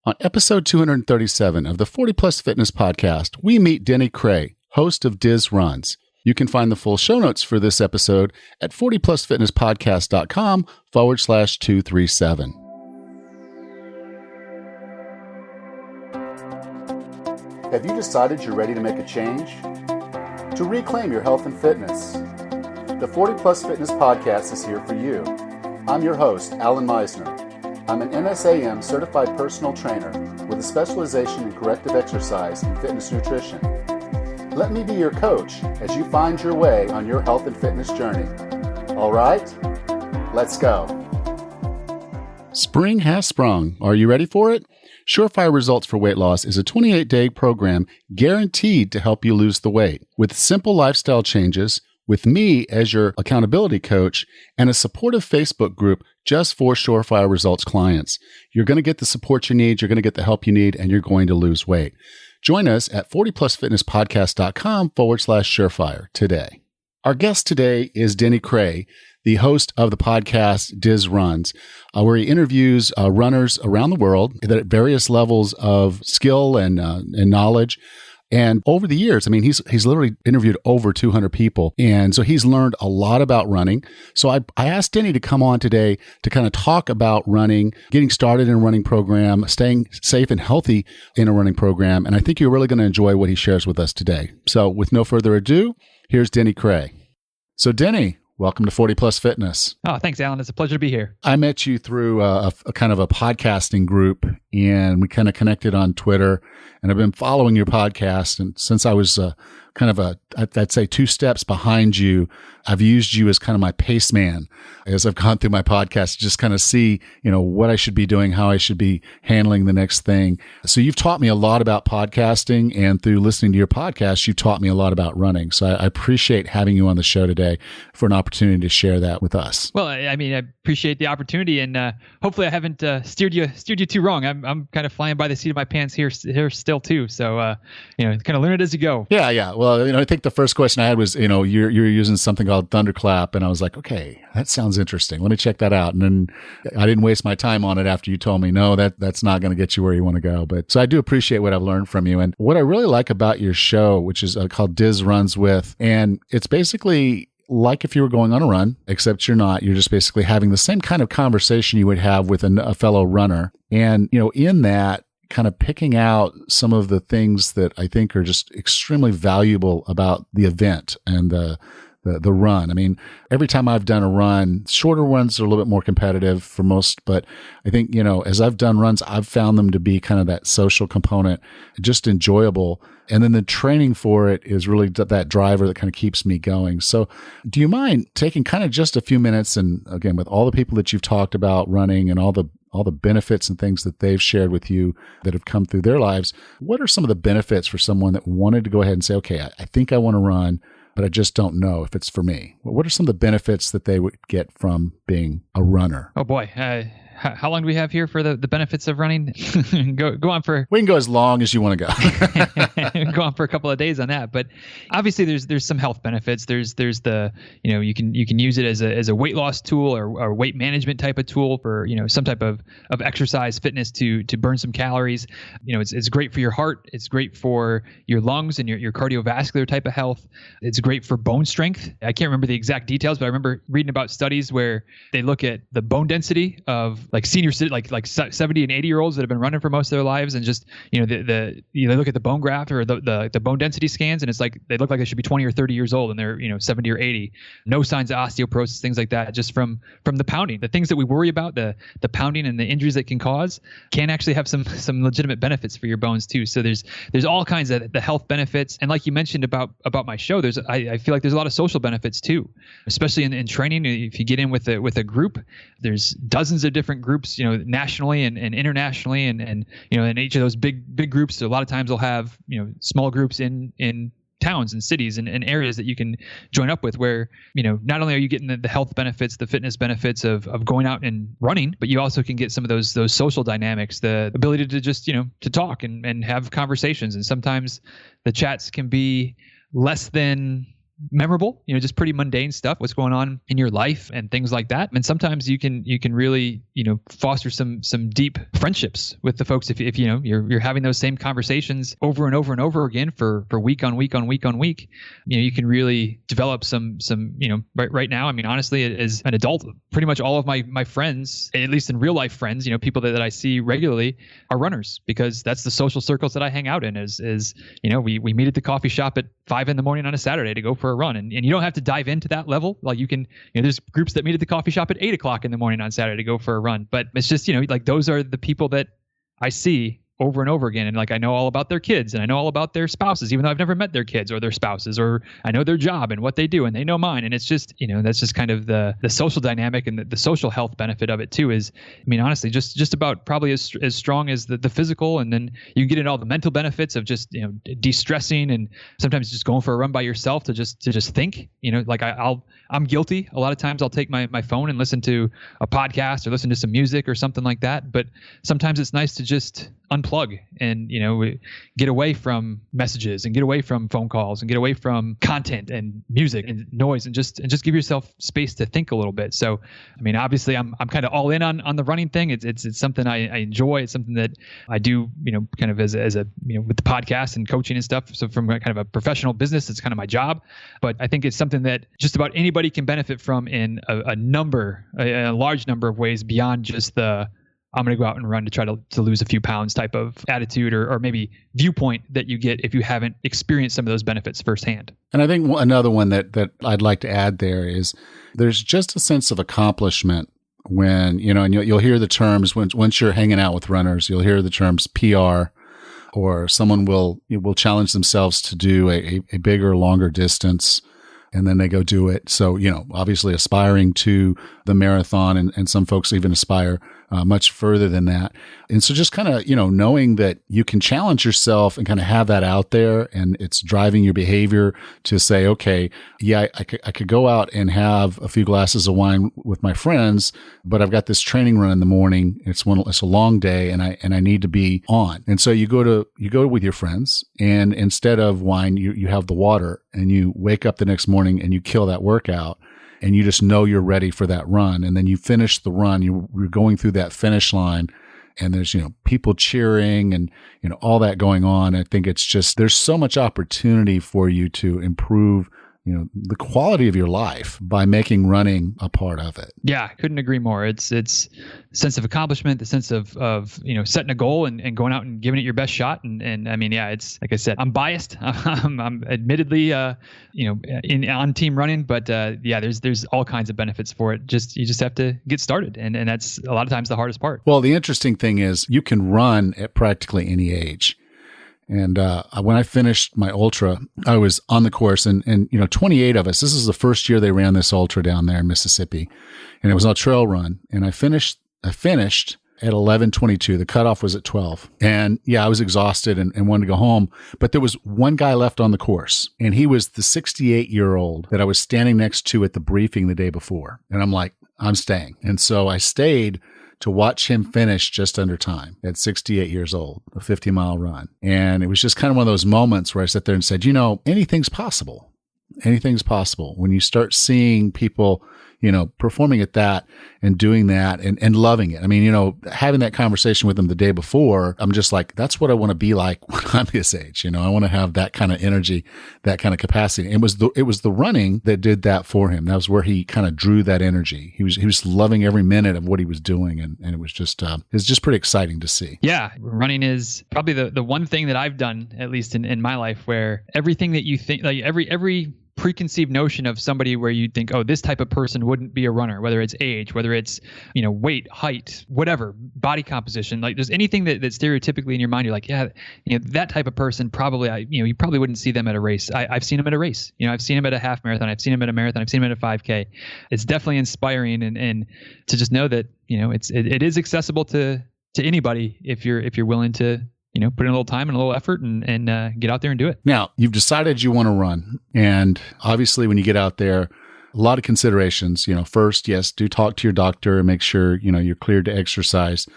On episode 237 of the 40 Plus Fitness Podcast, we meet Denny Krehe, host of Diz Runs. You can find the full show notes for this episode at 40plusfitnesspodcast.com/237. Have you decided you're ready to make a change? To reclaim your health and fitness? The 40 Plus Fitness Podcast is here for you. I'm your host, Alan Meisner. I'm an NSAM certified personal trainer with a specialization in corrective exercise and fitness nutrition. Let me be your coach as you find your way on your health and fitness journey. All right, let's go. Spring has sprung. Are you ready for it? Surefire Results for Weight Loss is a 28-day program guaranteed to help you lose the weight. With simple lifestyle changes, with me as your accountability coach, and a supportive Facebook group just for Surefire Results clients. You're going to get the support you need, you're going to get the help you need, and you're going to lose weight. Join us at 40plusfitnesspodcast.com/surefire today. Our guest today is Denny Krehe, the host of the podcast Diz Runs, where he interviews runners around the world at various levels of skill and knowledge. And over the years, I mean, he's literally interviewed over 200 people. And so he's learned a lot about running. So I asked Denny to come on today to kind of talk about running, getting started in a running program, staying safe and healthy in a running program. And I think you're really going to enjoy what he shares with us today. So with no further ado, here's Denny Krehe. So Denny, welcome to 40 Plus Fitness. Oh, thanks, Alan. It's a pleasure to be here. I met you through a kind of a podcasting group, and we kind of connected on Twitter. And I've been following your podcast, and since I was I'd say 2 steps behind you, I've used you as kind of my pace man as I've gone through my podcast to just kind of see, what I should be doing, how I should be handling the next thing. So you've taught me a lot about podcasting, and through listening to your podcast, you taught me a lot about running. So I appreciate having you on the show today for an opportunity to share that with us. Well, I mean, I appreciate the opportunity, and hopefully I haven't steered you too wrong. I'm kind of flying by the seat of my pants here still too. So kind of learn it as you go. Yeah. Well, I think the first question I had was, you're using something called Thunderclap, and I was like, okay, that sounds interesting. Let me check that out. And then I didn't waste my time on it after you told me, no, that's not going to get you where you want to go. But so I do appreciate what I've learned from you. And what I really like about your show, which is called Diz Runs With, and it's basically like if you were going on a run, except you're not. You're just basically having the same kind of conversation you would have with a fellow runner. And, in that, kind of picking out some of the things that I think are just extremely valuable about the event and the run. I mean, every time I've done a run, shorter runs are a little bit more competitive for most, but I think, as I've done runs, I've found them to be kind of that social component, just enjoyable. And then the training for it is really that driver that kind of keeps me going. So do you mind taking kind of just a few minutes, and again, with all the people that you've talked about running and all the benefits and things that they've shared with you that have come through their lives, what are some of the benefits for someone that wanted to go ahead and say, okay, I think I want to run, but I just don't know if it's for me? What are some of the benefits that they would get from being a runner? Oh boy. How long do we have here for the benefits of running? go on for... We can go as long as you want to go. Go on for a couple of days on that. But obviously there's some health benefits. There's the, you can use it as a weight loss tool or weight management type of tool for, some type of exercise fitness to burn some calories. It's great for your heart. It's great for your lungs and your cardiovascular type of health. It's great for bone strength. I can't remember the exact details, but I remember reading about studies where they look at the bone density of like senior, like 70 and 80-year-olds that have been running for most of their lives, and just they look at the bone graft or the bone density scans, and it's like they look like they should be 20 or 30 years old, and they're 70 or 80. No signs of osteoporosis, things like that, just from the pounding. The things that we worry about, the pounding and the injuries that can cause, can actually have some legitimate benefits for your bones too. So there's all kinds of the health benefits, and like you mentioned about my show, I feel like there's a lot of social benefits too, especially in training. If you get in with a group, there's dozens of different groups, nationally and internationally, and in each of those big groups, so a lot of times they'll have small groups in towns and cities and areas that you can join up with, where not only are you getting the health benefits, the fitness benefits of going out and running, but you also can get some of those social dynamics, the ability to just to talk and have conversations. And sometimes the chats can be less than memorable, just pretty mundane stuff, what's going on in your life and things like that. And sometimes you can really, foster some deep friendships with the folks if you're having those same conversations over and over and over again for week on week on week on week. You can really develop some right now. I mean, honestly, as an adult, pretty much all of my friends, at least in real life friends, people that I see regularly, are runners, because that's the social circles that I hang out in. We meet at the coffee shop at 5 a.m. on a Saturday to go for a run. And you don't have to dive into that level. Like you can, there's groups that meet at the coffee shop at 8 a.m. on Saturday to go for a run. But it's just, like those are the people that I see over and over again. And like, I know all about their kids and I know all about their spouses, even though I've never met their kids or their spouses, or I know their job and what they do and they know mine. And it's just, that's just kind of the social dynamic and the social health benefit of it too is, I mean, honestly, just about probably as strong as the physical. And then you get into all the mental benefits of just, de-stressing and sometimes just going for a run by yourself to just think, like I'm guilty. A lot of times I'll take my phone and listen to a podcast or listen to some music or something like that. But sometimes it's nice to just unplug and, get away from messages and get away from phone calls and get away from content and music and noise and just give yourself space to think a little bit. So, I mean, obviously I'm kind of all in on the running thing. It's something I enjoy. It's something that I do, kind of as a, with the podcast and coaching and stuff. So from kind of a professional business, it's kind of my job, but I think it's something that just about anybody can benefit from in a large number of ways beyond just I'm going to go out and run to try to lose a few pounds type of attitude or maybe viewpoint that you get if you haven't experienced some of those benefits firsthand. And I think another one that I'd like to add there is there's just a sense of accomplishment when, and you'll hear the terms once you're hanging out with runners, you'll hear the terms PR, or someone will challenge themselves to do a bigger, longer distance, and then they go do it. So, obviously aspiring to the marathon, and some folks even aspire much further than that. And so just kind of, knowing that you can challenge yourself and kind of have that out there, and it's driving your behavior to say, okay, yeah, I could go out and have a few glasses of wine with my friends, but I've got this training run in the morning. It's a long day, and I need to be on. And so you go with your friends, and instead of wine, you have the water, and you wake up the next morning and you kill that workout. And you just know you're ready for that run. And then you finish the run, you're going through that finish line, and there's, people cheering and, all that going on. I think it's just, there's so much opportunity for you to improve, the quality of your life by making running a part of it. Yeah, couldn't agree more. It's sense of accomplishment, the sense of setting a goal and going out and giving it your best shot. And I mean, yeah, it's like I said, I'm biased. I'm admittedly, on team running, but yeah, there's all kinds of benefits for it. You just have to get started. And that's a lot of times the hardest part. Well, the interesting thing is you can run at practically any age. And when I finished my ultra, I was on the course, and 28 of us. This is the first year they ran this ultra down there in Mississippi, and it was a trail run. And I finished at 11:22. The cutoff was at 12. And yeah, I was exhausted and wanted to go home. But there was one guy left on the course, and he was the 68-year-old that I was standing next to at the briefing the day before. And I'm like, I'm staying. And so I stayed to watch him finish just under time at 68 years old, a 50-mile run. And it was just kind of one of those moments where I sat there and said, anything's possible. Anything's possible. When you start seeing people, performing at that and doing that and loving it. I mean, having that conversation with them the day before, I'm just like, that's what I want to be like when I'm this age. I want to have that kind of energy, that kind of capacity. It was the running that did that for him. That was where he kind of drew that energy. He was loving every minute of what he was doing. And it was just pretty exciting to see. Yeah. Running is probably the one thing that I've done, at least in my life, where everything that you think, like every preconceived notion of somebody where you think, oh, this type of person wouldn't be a runner, whether it's age, whether it's, weight, height, whatever, body composition, like there's anything that stereotypically in your mind, you're like, yeah, that type of person probably, you probably wouldn't see them at a race. I've seen them at a race. I've seen them at a half marathon. I've seen them at a marathon. I've seen them at a 5K. It's definitely inspiring and to just know that, it is accessible to anybody if you're willing to put in a little time and a little effort and get out there and do it. Now, you've decided you want to run. And obviously, when you get out there, a lot of considerations. First, yes, do talk to your doctor and make sure, you're cleared to exercise.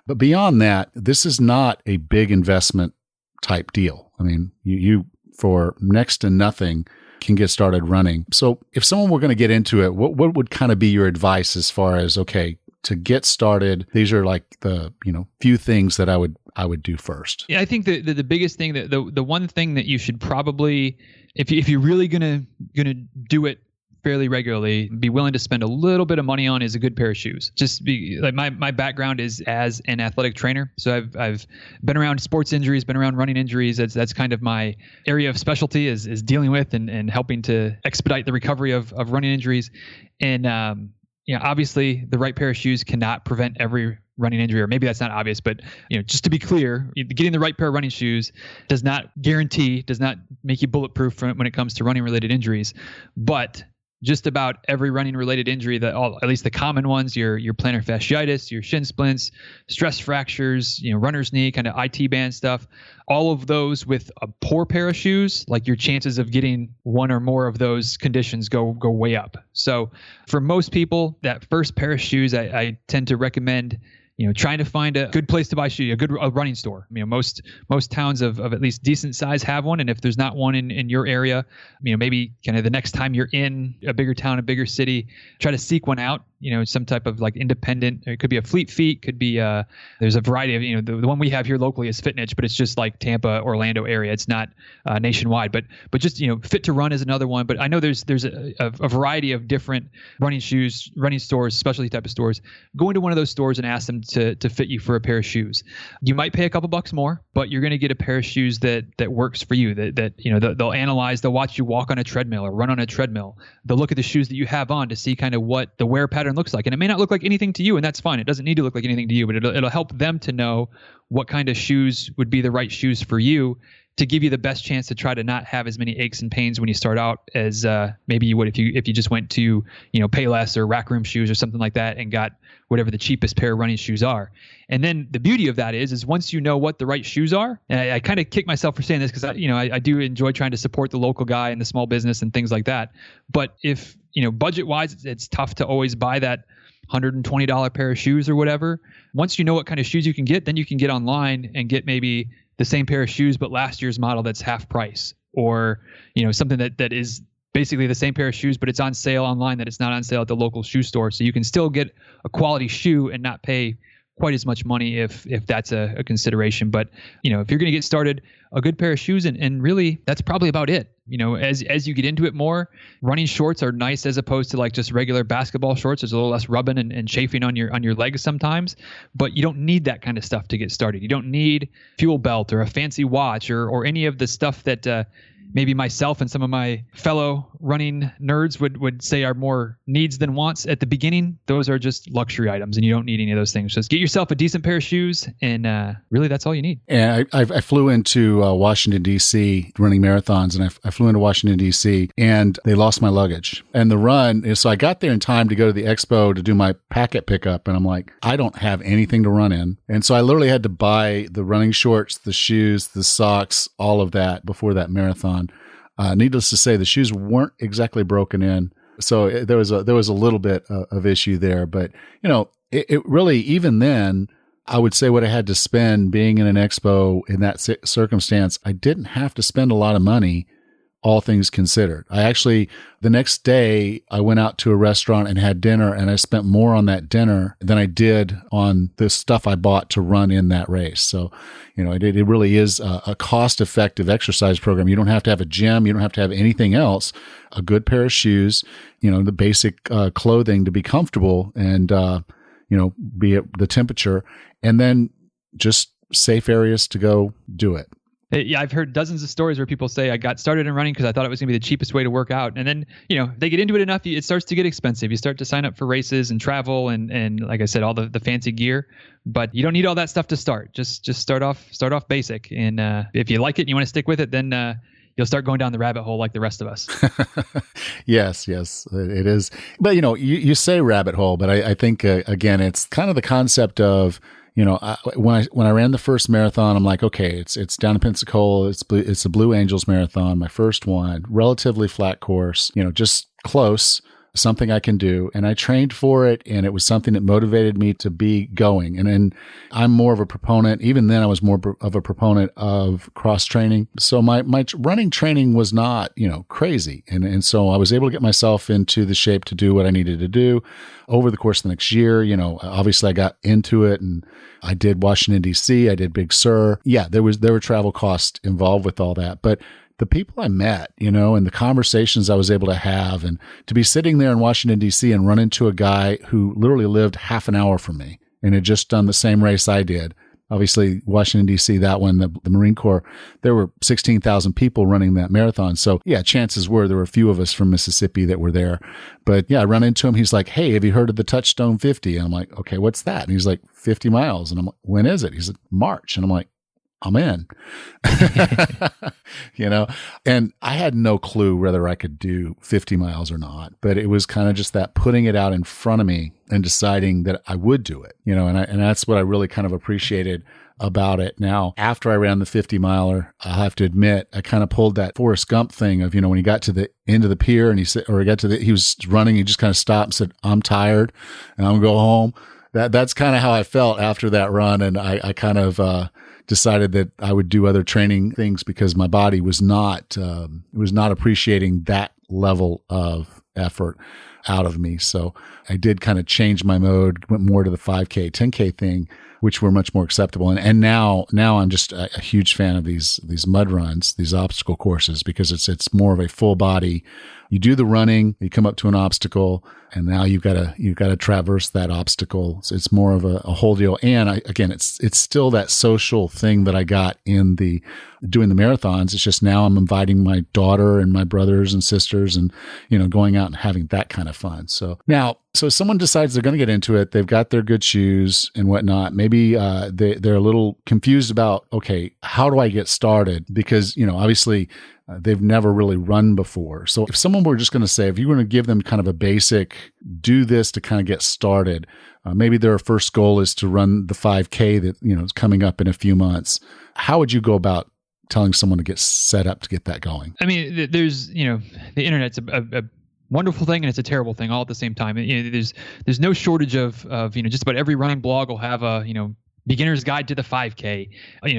But beyond that, this is not a big investment type deal. I mean, you for next to nothing can get started running. So if someone were going to get into it, what would kind of be your advice as far as, okay, to get started, these are like the, few things that I would do first? Yeah, I think the biggest thing, that the one thing that you should probably, if you're really gonna do it fairly regularly, be willing to spend a little bit of money on, is a good pair of shoes. Just be like, my background is as an athletic trainer, so I've been around sports injuries, been around running injuries. That's kind of my area of specialty, is dealing with and helping to expedite the recovery of running injuries. And obviously the right pair of shoes cannot prevent every running injury, or maybe that's not obvious, but just to be clear, getting the right pair of running shoes does not make you bulletproof when it comes to running related injuries. But just about every running related injury, at least the common ones, your plantar fasciitis, your shin splints, stress fractures, runner's knee, kind of IT band stuff, all of those with a poor pair of shoes, like your chances of getting one or more of those conditions go way up. So for most people, that first pair of shoes, I tend to recommend trying to find a good place to buy shoes, a running store. Most towns of at least decent size have one. And if there's not one in your area, maybe kind of the next time you're in a bigger town, a bigger city, try to seek one out. Some type of like independent, it could be a Fleet Feet, could be there's a variety of, the one we have here locally is Fit Niche, but it's just like Tampa, Orlando area. It's not nationwide, but just, Fit to Run is another one. But I know there's a variety of different running stores, specialty type of stores. Go into one of those stores and ask them to fit you for a pair of shoes. You might pay a couple bucks more, but you're going to get a pair of shoes that works for you, that they'll analyze, they'll watch you walk on a treadmill or run on a treadmill. They'll look at the shoes that you have on to see kind of what the wear pattern looks like. And it may not look like anything to you, and that's fine. It doesn't need to look like anything to you, but it'll help them to know what kind of shoes would be the right shoes for you, to give you the best chance to try to not have as many aches and pains when you start out as maybe you would if you just went to Payless or Rack Room Shoes or something like that and got whatever the cheapest pair of running shoes are. And then the beauty of that is once you know what the right shoes are, and I kind of kick myself for saying this because I do enjoy trying to support the local guy and the small business and things like that. But if budget wise, it's tough to always buy that $120 pair of shoes or whatever. Once you know what kind of shoes you can get, then you can get online and get maybe the same pair of shoes, but last year's model that's half price, or, something that is basically the same pair of shoes, but it's on sale online that it's not on sale at the local shoe store. So you can still get a quality shoe and not pay quite as much money if that's a consideration. But, if you're going to get started, a good pair of shoes, and really that's probably about it. As you get into it more, running shorts are nice as opposed to like just regular basketball shorts. There's a little less rubbing and chafing on your legs sometimes, but you don't need that kind of stuff to get started. You don't need fuel belt or a fancy watch or any of the stuff that maybe myself and some of my fellow running nerds would say are more needs than wants at the beginning. Those are just luxury items, and you don't need any of those things. Just get yourself a decent pair of shoes, and really that's all you need. And I flew into Washington, D.C. running marathons, and I flew into Washington, D.C., and they lost my luggage. And the run, so I got there in time to go to the expo to do my packet pickup, and I'm like, I don't have anything to run in. And so I literally had to buy the running shorts, the shoes, the socks, all of that before that marathon. Needless to say, the shoes weren't exactly broken in, so there was a little bit of issue there. But it really, even then, I would say what I had to spend being in an expo in that circumstance, I didn't have to spend a lot of money, all things considered. The next day, I went out to a restaurant and had dinner, and I spent more on that dinner than I did on the stuff I bought to run in that race. So, it really is a cost-effective exercise program. You don't have to have a gym. You don't have to have anything else. A good pair of shoes, the basic clothing to be comfortable and, be at the temperature, and then just safe areas to go do it. Yeah, I've heard dozens of stories where people say, I got started in running because I thought it was going to be the cheapest way to work out. And then, they get into it enough, it starts to get expensive. You start to sign up for races and travel and like I said, all the fancy gear. But you don't need all that stuff to start. Just start off basic. And if you like it and you want to stick with it, then you'll start going down the rabbit hole like the rest of us. Yes, it is. But, you say rabbit hole, but I think, again, it's kind of the concept of, when I ran the first marathon, I'm like, okay, it's down in Pensacola. It's the Blue Angels Marathon, my first one, relatively flat course, just close. something I can do. And I trained for it, and it was something that motivated me to be going. And I'm more of a proponent. Even then, I was more of a proponent of cross training. So my running training was not, crazy. And so I was able to get myself into the shape to do what I needed to do over the course of the next year. Obviously I got into it, and I did Washington, D.C. I did Big Sur. Yeah, there were travel costs involved with all that. But the people I met, and the conversations I was able to have, and to be sitting there in Washington, D.C. and run into a guy who literally lived half an hour from me and had just done the same race I did. Obviously, Washington, D.C., that one, the Marine Corps, there were 16,000 people running that marathon. So, yeah, chances were there were a few of us from Mississippi that were there. But, yeah, I run into him. He's like, hey, have you heard of the Touchstone 50? And I'm like, okay, what's that? And he's like, 50 miles. And I'm like, when is it? He's like, March. And I'm like, I'm in, and I had no clue whether I could do 50 miles or not, but it was kind of just that putting it out in front of me and deciding that I would do it, and that's what I really kind of appreciated about it. Now, after I ran the 50 miler, I have to admit, I kind of pulled that Forrest Gump thing of, when he got to the end of the pier and he was running, he just kind of stopped and said, I'm tired and I'm gonna go home. That's kind of how I felt after that run. And I kind of, decided that I would do other training things because my body was not appreciating that level of effort out of me. So I did kind of change my mode, went more to the 5K, 10K thing, which were much more acceptable. And now I'm just a huge fan of these mud runs, these obstacle courses, because it's more of a full body. You do the running, you come up to an obstacle, and now you've got to traverse that obstacle. So it's more of a whole deal. And it's still that social thing that I got in doing the marathons. It's just now I'm inviting my daughter and my brothers and sisters, and going out and having that kind of fun. So if someone decides they're going to get into it, they've got their good shoes and whatnot. Maybe they're a little confused about, okay, how do I get started? Because obviously. They've never really run before. So if someone were just going to say, if you were going to give them kind of a basic, do this to kind of get started, maybe their first goal is to run the 5K that, is coming up in a few months. How would you go about telling someone to get set up to get that going? I mean, there's, the internet's a wonderful thing and it's a terrible thing all at the same time. There's no shortage of just about every running blog will have a, beginner's guide to the 5K,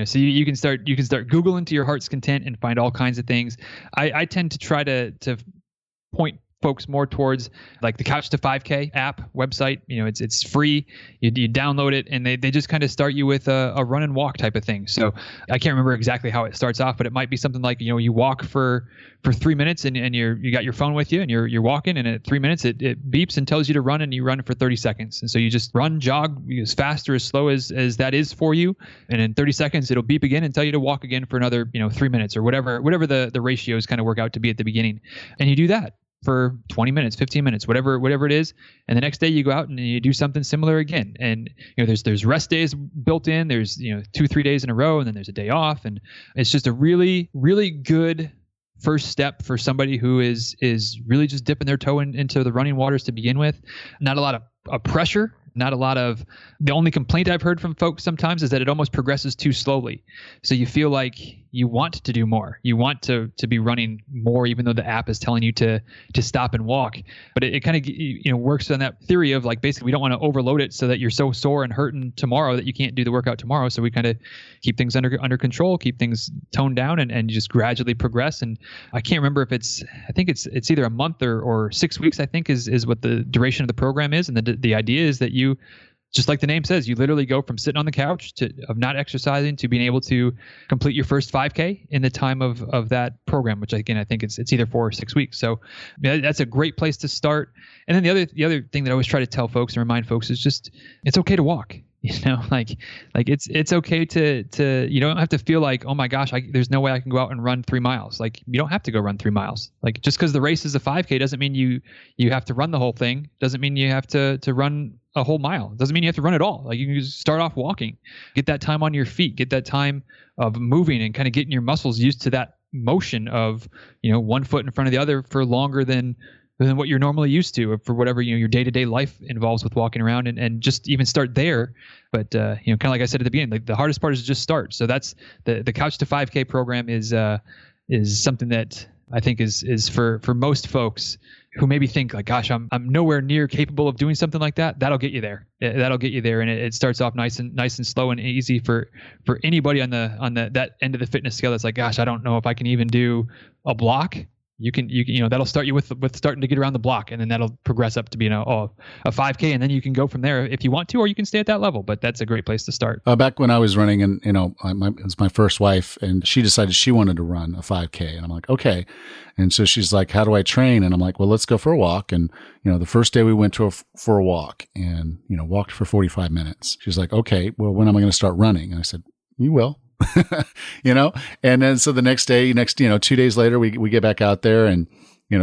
so you can start Googling to your heart's content and find all kinds of things. I tend to try to point folks more towards like the Couch to 5K app website. It's free. You download it, and they just kind of start you with a run and walk type of thing. So I can't remember exactly how it starts off, but it might be something like, you walk for 3 minutes and you got your phone with you and you're walking, and at 3 minutes it beeps and tells you to run, and you run for 30 seconds. And so you just jog as fast or as slow as that is for you. And in 30 seconds, it'll beep again and tell you to walk again for another, 3 minutes or whatever the ratios kind of work out to be at the beginning. And you do that for 20 minutes, 15 minutes, whatever it is. And the next day you go out and you do something similar again. And, there's rest days built in, there's, 2-3 days in a row, and then there's a day off. And it's just a really, really good first step for somebody who is really just dipping their toe into the running waters to begin with. Not a lot of pressure. Not a lot of, the only complaint I've heard from folks sometimes is that it almost progresses too slowly. So you feel like you want to do more. You want to be running more, even though the app is telling you to stop and walk. But it kind of, works on that theory of like, basically we don't want to overload it so that you're so sore and hurting tomorrow that you can't do the workout tomorrow. So we kind of keep things under control, keep things toned down, and just gradually progress. And I can't remember if I think it's either a month or 6 weeks, I think is what the duration of the program is. And the idea is that you, just like the name says, you literally go from sitting on the couch of not exercising to being able to complete your first 5K in the time of that program, which again, I think it's either 4 or 6 weeks. So that's a great place to start. And then the other thing that I always try to tell folks and remind folks is just, it's okay to walk. Like it's okay to you don't have to feel like, oh my gosh, there's no way I can go out and run 3 miles. Like you don't have to go run 3 miles. Like just because the race is a 5K doesn't mean you have to run the whole thing. Doesn't mean you have to run a whole mile. Doesn't mean you have to run at all. Like you can just start off walking, get that time on your feet, get that time of moving and kind of getting your muscles used to that motion of, one foot in front of the other for longer than what you're normally used to, for whatever your day-to-day life involves with walking around, and just even start there. But kind of like I said at the beginning, like the hardest part is just start. So that's the Couch to 5K program is something that I think is for most folks who maybe think like, gosh, I'm nowhere near capable of doing something like that. That'll get you there. That'll get you there. And it starts off nice and slow and easy for anybody on that end of the fitness scale that's like, gosh, I don't know if I can even do a block. You know, that'll start you with starting to get around the block, and then that'll progress up to being a 5K, and then you can go from there if you want to, or you can stay at that level. But that's a great place to start. Back when I was running, and it was my first wife, and she decided she wanted to run a 5K, and I'm like, okay. And so she's like, how do I train? And I'm like, well, let's go for a walk. And the first day we went for a walk, and walked for 45 minutes. She's like, okay, well, when am I going to start running? And I said, you will. And then so the next day, 2 days later, we get back out there, and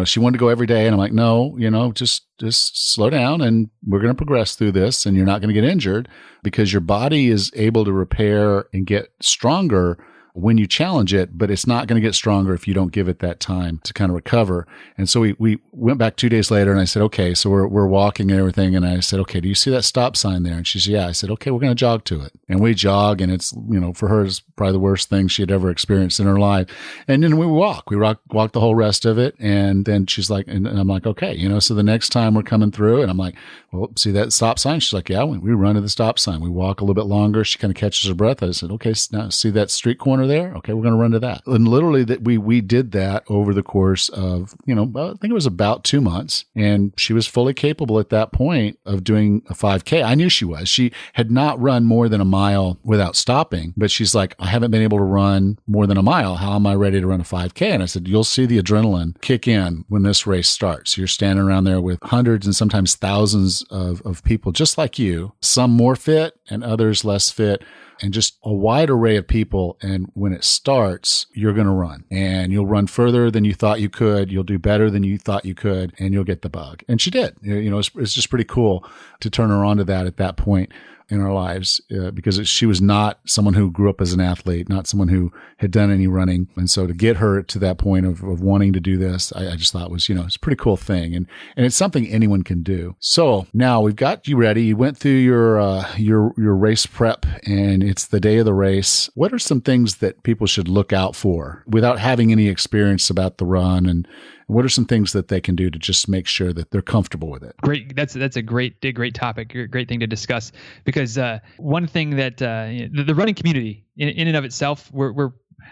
she wanted to go every day, and I'm like, no, just slow down, and we're going to progress through this, and you're not going to get injured, because your body is able to repair and get stronger when you challenge it, but it's not going to get stronger if you don't give it that time to kind of recover. And so we went back 2 days later, and I said, okay, so we're walking and everything. And I said, okay, do you see that stop sign there? And she said, yeah. I said, okay, we're going to jog to it. And we jog, and it's, for her, it's probably the worst thing she had ever experienced in her life. And then we walk the whole rest of it. And then she's like, and I'm like, okay, so the next time we're coming through, and I'm like, well, see that stop sign? She's like, yeah, we run to the stop sign. We walk a little bit longer. She kind of catches her breath. I said, okay, now see that street corner there? Okay, we're going to run to that. And literally that we did that over the course of, I think it was about 2 months. And she was fully capable at that point of doing a 5K. I knew she was. She had not run more than a mile without stopping, but she's like, I haven't been able to run more than a mile. How am I ready to run a 5K? And I said, you'll see the adrenaline kick in when this race starts. You're standing around there with hundreds and sometimes thousands of people just like you, some more fit and others less fit, and just a wide array of people. And when it starts, you're going to run, and you'll run further than you thought you could. You'll do better than you thought you could, and you'll get the bug. And she did. It's just pretty cool to turn her on to that at that point in our lives, because she was not someone who grew up as an athlete, not someone who had done any running. And so to get her to that point of wanting to do this, I just thought was, it's a pretty cool thing. And it's something anyone can do. So now we've got you ready. You went through your race prep, and it's the day of the race. What are some things that people should look out for without having any experience about the run? And what are some things that they can do to just make sure that they're comfortable with it? Great. That's a great topic. Great thing to discuss, because one thing that the running community in and of itself,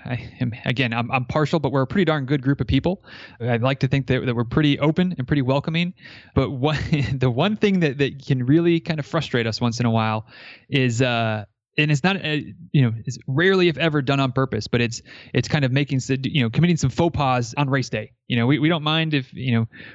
I'm partial, but we're a pretty darn good group of people. I'd like to think that we're pretty open and pretty welcoming. But the one thing that can really kind of frustrate us once in a while is and it's not, it's rarely if ever done on purpose, but it's kind of committing some faux pas on race day. We don't mind if,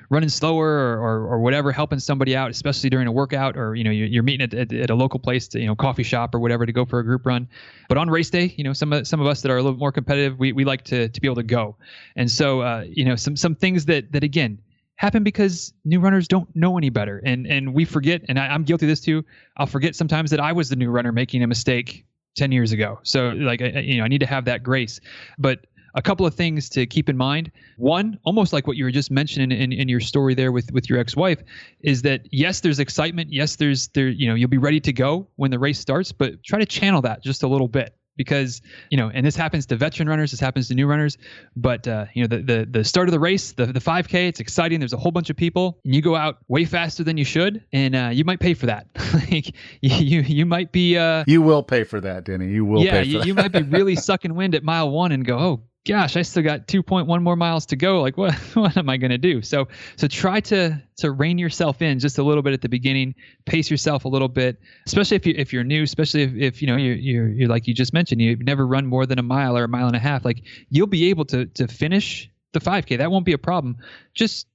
running slower or whatever, helping somebody out, especially during a workout, or, you're meeting at a local place, coffee shop or whatever, to go for a group run. But on race day, some of us that are a little more competitive, we like to be able to go. And so, some things that again, happen because new runners don't know any better. And we forget, and I'm guilty of this too. I'll forget sometimes that I was the new runner making a mistake 10 years ago. So like, I need to have that grace. But a couple of things to keep in mind. One, almost like what you were just mentioning in your story there with your ex-wife, is that yes, there's excitement. Yes, you'll be ready to go when the race starts, but try to channel that just a little bit. Because, and this happens to veteran runners, this happens to new runners, but, the start of the race, the 5K, it's exciting. There's a whole bunch of people, and you go out way faster than you should, and you might pay for that. Like you might be... you will pay for that, Denny. You will pay for that. You might be really sucking wind at mile 1 and go, oh, gosh, I still got 2.1 more miles to go. Like, what am I going to do? So try to rein yourself in just a little bit at the beginning, pace yourself a little bit, especially if you're new, especially if you're like you just mentioned, you've never run more than a mile or a mile and a half. Like, you'll be able to finish the 5K. That won't be a problem. Just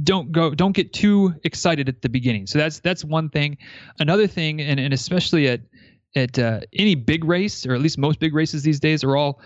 don't get too excited at the beginning. So that's one thing. Another thing, and especially at any big race, or at least most big races these days, are all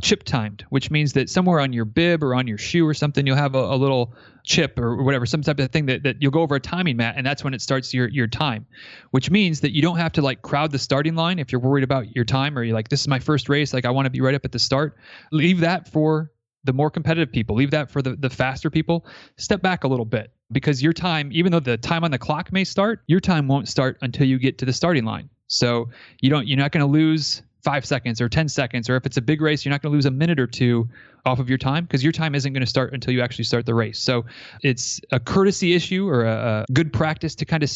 chip timed, which means that somewhere on your bib or on your shoe or something, you'll have a little chip or whatever, some type of thing that you'll go over a timing mat, and that's when it starts your time, which means that you don't have to like crowd the starting line if you're worried about your time, or you're like, this is my first race, like I want to be right up at the start. Leave that for the more competitive people. Leave that for the faster people. Step back a little bit, because your time, even though the time on the clock may start, your time won't start until you get to the starting line. So you're not going to lose 5 seconds or 10 seconds, or if it's a big race, you're not going to lose a minute or two off of your time, because your time isn't going to start until you actually start the race. So it's a courtesy issue or a good practice to kind of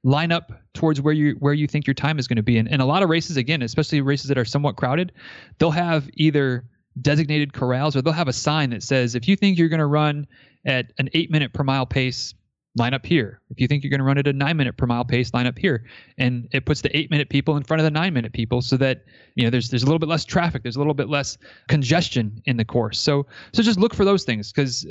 line up towards where you think your time is going to be. And a lot of races, again, especially races that are somewhat crowded, they'll have either designated corrals or they'll have a sign that says, if you think you're going to run at an 8-minute per mile pace, line up here. If you think you're going to run at a 9-minute per mile pace, line up here. And it puts the 8-minute people in front of the 9-minute people, so that, there's a little bit less traffic. There's a little bit less congestion in the course. So just look for those things, because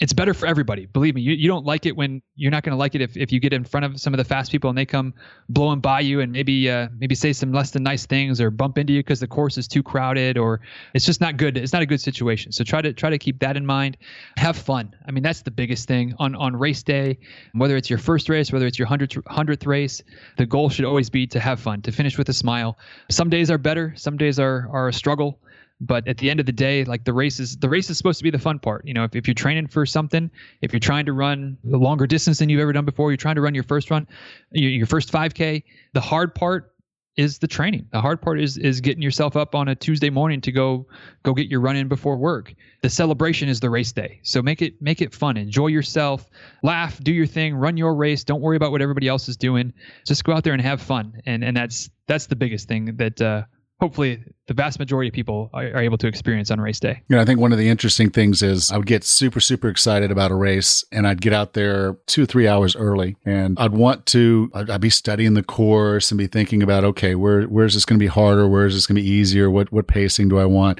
it's better for everybody. Believe me, you don't like it when you're not going to like it if you get in front of some of the fast people and they come blowing by you and maybe say some less than nice things or bump into you because the course is too crowded, or it's just not good. It's not a good situation. So try to keep that in mind. Have fun. I mean, that's the biggest thing on race day. Whether it's your first race, whether it's your 100th race, the goal should always be to have fun, to finish with a smile. Some days are better, some days are a struggle, but at the end of the day, like the race is supposed to be the fun part. If you're training for something, if you're trying to run a longer distance than you've ever done before, you're trying to run your first 5K, the hard part is the training. The hard part is getting yourself up on a Tuesday morning to go get your run in before work. The celebration is the race day. So make it fun. Enjoy yourself, laugh, do your thing, run your race. Don't worry about what everybody else is doing. Just go out there and have fun. And that's the biggest thing that hopefully the vast majority of people are able to experience on race day. I think one of the interesting things is I would get super, super excited about a race, and I'd get out there 2 or 3 hours early, and I'd be studying the course and be thinking about, okay, where's this going to be harder? Where is this going to be easier? What pacing do I want?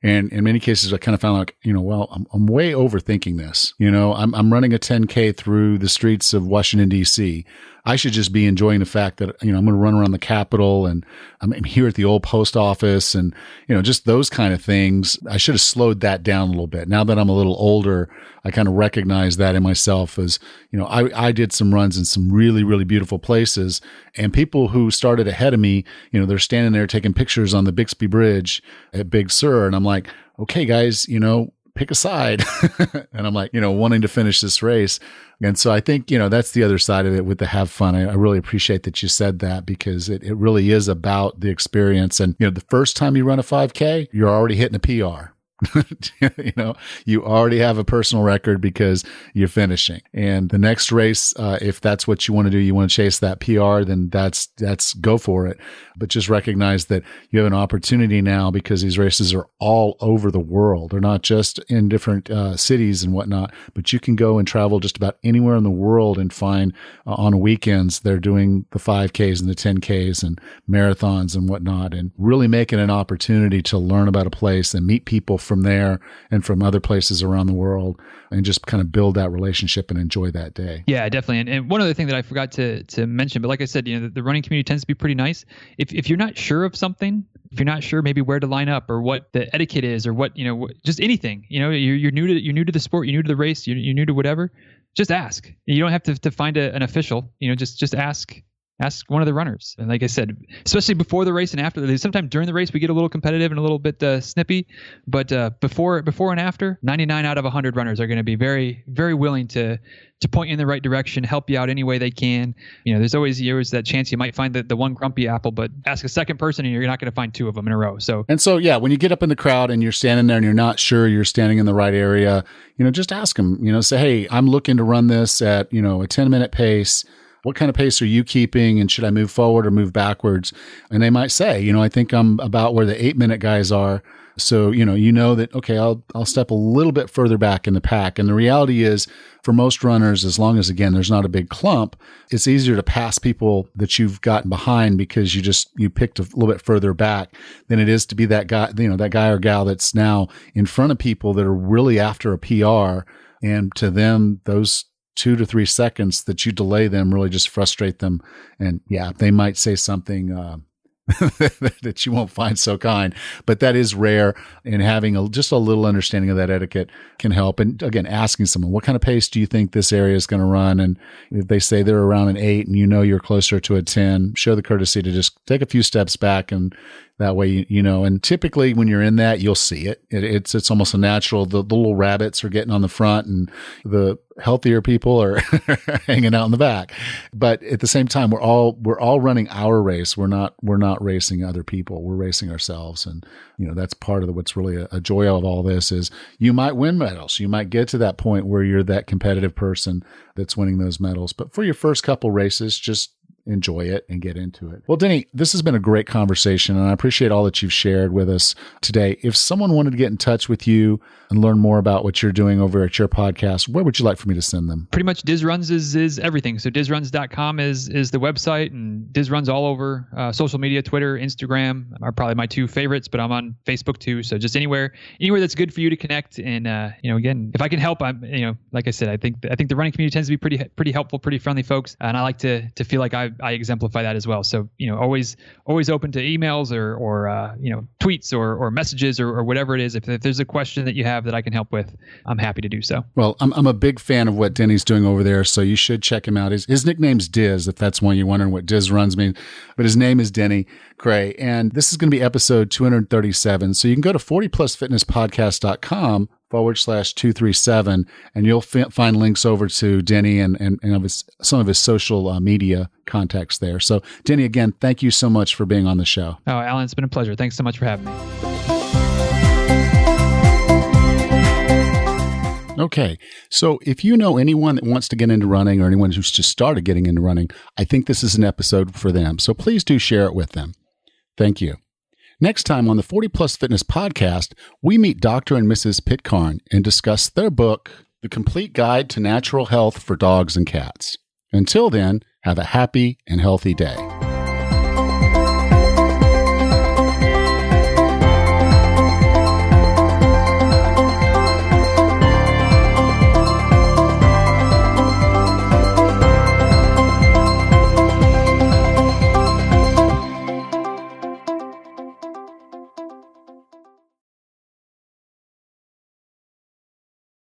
And in many cases, I kind of found like, I'm way overthinking this. I'm running a 10K through the streets of Washington, D.C. I should just be enjoying the fact that, I'm going to run around the Capitol, and I'm here at the old post office, and, just those kind of things. I should have slowed that down a little bit. Now that I'm a little older, I kind of recognize that in myself as, I did some runs in some really, really beautiful places, and people who started ahead of me, they're standing there taking pictures on the Bixby Bridge at Big Sur. And I'm like, okay, guys, pick a side. And I'm like, wanting to finish this race. And so I think, that's the other side of it with the have fun. I really appreciate that you said that, because it really is about the experience. And, the first time you run a 5K, you're already hitting a PR. You already have a personal record because you're finishing. And the next race, if that's what you want to do, you want to chase that PR, then that's go for it. But just recognize that you have an opportunity now, because these races are all over the world. They're not just in different cities and whatnot, but you can go and travel just about anywhere in the world and find on weekends they're doing the 5Ks and the 10Ks and marathons and whatnot, and really make it an opportunity to learn about a place and meet people from there and from other places around the world, and just kind of build that relationship and enjoy that day. Yeah, definitely. And one other thing that I forgot to mention, but like I said, the running community tends to be pretty nice. If you're not sure of something, if you're not sure maybe where to line up or what the etiquette is, or what, just anything, you're new to the sport, you're new to the race, you're new to whatever, just ask. You don't have to find an official, just ask one of the runners. And like I said, especially before the race and after the race, sometimes during the race, we get a little competitive and a little bit snippy, but before and after, 99 out of 100 runners are going to be very, very willing to point you in the right direction, help you out any way they can. There's always that chance you might find the one grumpy apple, but ask a second person and you're not going to find 2 of them in a row. So yeah, when you get up in the crowd and you're standing there and you're not sure you're standing in the right area, just ask them, say, hey, I'm looking to run this at, a 10-minute pace. What kind of pace are you keeping, and should I move forward or move backwards? And they might say, I think I'm about where the 8-minute guys are. So, that, okay, I'll step a little bit further back in the pack. And the reality is, for most runners, as long as, again, there's not a big clump, it's easier to pass people that you've gotten behind because you picked a little bit further back than it is to be that guy, that guy or gal that's now in front of people that are really after a PR. And to them, those 2 to 3 seconds that you delay them really just frustrate them. And yeah, they might say something that you won't find so kind, but that is rare. And having just a little understanding of that etiquette can help. And again, asking someone, what kind of pace do you think this area is going to run? And if they say they're around an 8 and you're closer to a 10, show the courtesy to just take a few steps back and That way, and typically when you're in that, you'll see it. It's almost a natural. The little rabbits are getting on the front and the healthier people are hanging out in the back. But at the same time, we're all running our race. We're not racing other people. We're racing ourselves. And, that's part of what's really a joy of all this is you might win medals. You might get to that point where you're that competitive person that's winning those medals. But for your first couple races, just enjoy it and get into it. Well, Denny, this has been a great conversation, and I appreciate all that you've shared with us today. If someone wanted to get in touch with you and learn more about what you're doing over at your podcast, where would you like for me to send them? Pretty much Diz Runs is everything. So dizruns.com is the website, and Diz Runs all over social media. Twitter, Instagram are probably my two favorites, but I'm on Facebook too. So just anywhere that's good for you to connect. And again, if I can help, I'm like I said, I think the running community tends to be pretty helpful, pretty friendly folks, and I like to feel like I exemplify that as well. So always open to emails or tweets or messages or whatever it is. If there's a question that you have that I can help with, I'm happy to do so. Well, I'm a big fan of what Denny's doing over there, so you should check him out. His nickname's Diz, if that's one you're wondering what Diz Runs means. But his name is Denny Krehe, and this is going to be episode 237. So you can go to 40plusfitnesspodcast.com/237, and you'll find links over to Denny and some of his social media contacts there. So, Denny, again, thank you so much for being on the show. Oh, Alan, it's been a pleasure. Thanks so much for having me. Okay, so if you know anyone that wants to get into running or anyone who's just started getting into running, I think this is an episode for them. So please do share it with them. Thank you. Next time on the 40 Plus Fitness Podcast, we meet Dr. and Mrs. Pitcairn and discuss their book, The Complete Guide to Natural Health for Dogs and Cats. Until then, have a happy and healthy day.